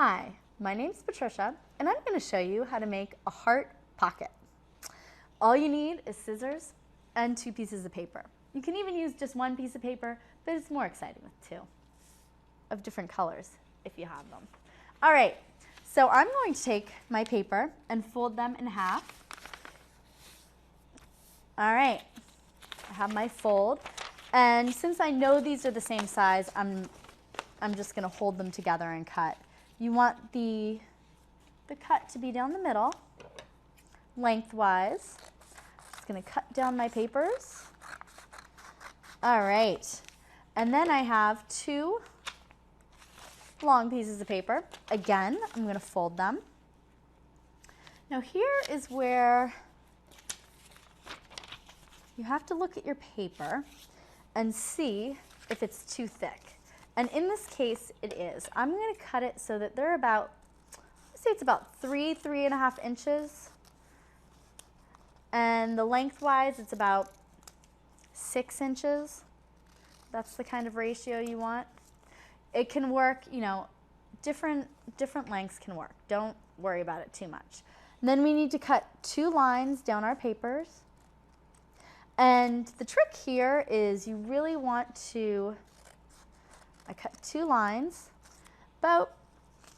Hi, my name's Patricia, and I'm going to show you how to make a heart pocket. All you need is scissors and 2 pieces of paper. You can even use just 1 piece of paper, but it's more exciting with 2 of different colors if you have them. All right, so I'm going to take my paper and fold them in half. All right, I have my fold, and since I know these are the same size, I'm just going to hold them together and cut. You want the cut to be down the middle, lengthwise. Just going to cut down my papers. All right, and then I have 2 long pieces of paper. Again, I'm going to fold them. Now here is where you have to look at your paper and see if it's too thick. And in this case, it is. I'm going to cut it so that they're about, let's say it's about 3.5 inches. And the lengthwise, it's about 6 inches. That's the kind of ratio you want. It can work, you know, different lengths can work. Don't worry about it too much. And then we need to cut 2 lines down our papers. And the trick here is you really want to, I cut 2 lines, about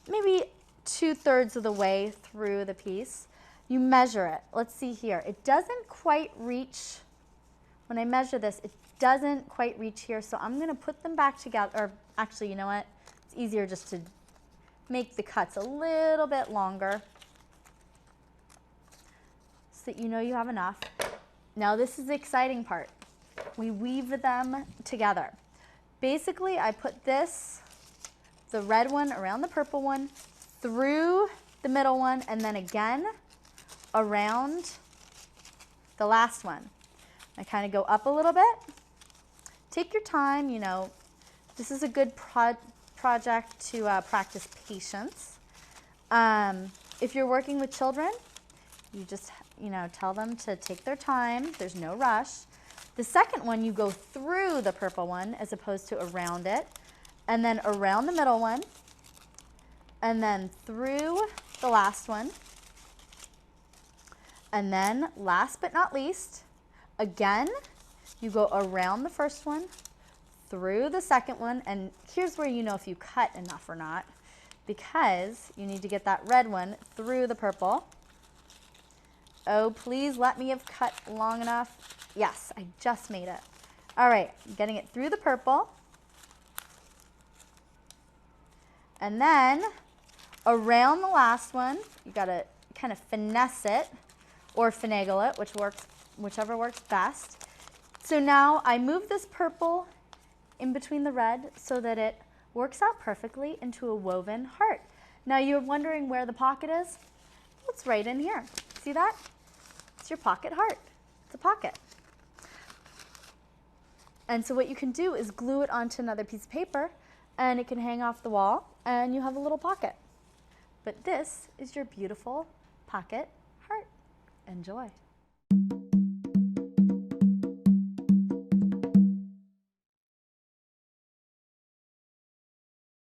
maybe 2/3 of the way through the piece. You measure it. Let's see here. It doesn't quite reach, when I measure this, it doesn't quite reach here, so I'm going to put them back together, or actually, you know what? It's easier just to make the cuts a little bit longer so that you know you have enough. Now this is the exciting part. We weave them together. Basically, I put this, the red one around the purple one, through the middle one, and then again around the last one. I kind of go up a little bit. Take your time, you know, this is a good project to practice patience. If you're working with children, you just, you know, tell them to take their time. There's no rush. The second one, you go through the purple one as opposed to around it, and then around the middle one, and then through the last one. And then last but not least, again, you go around the first one, through the second one, and here's where you know if you cut enough or not, because you need to get that red one through the purple. Oh, please let me have cut long enough. Yes, I just made it. All right, getting it through the purple. And then around the last one, you gotta kind of finesse it or finagle it, whichever works best. So now I move this purple in between the red so that it works out perfectly into a woven heart. Now you're wondering where the pocket is? It's right in here. See that? It's your pocket heart. It's a pocket. And so what you can do is glue it onto another piece of paper and it can hang off the wall and you have a little pocket. But this is your beautiful pocket heart. Enjoy.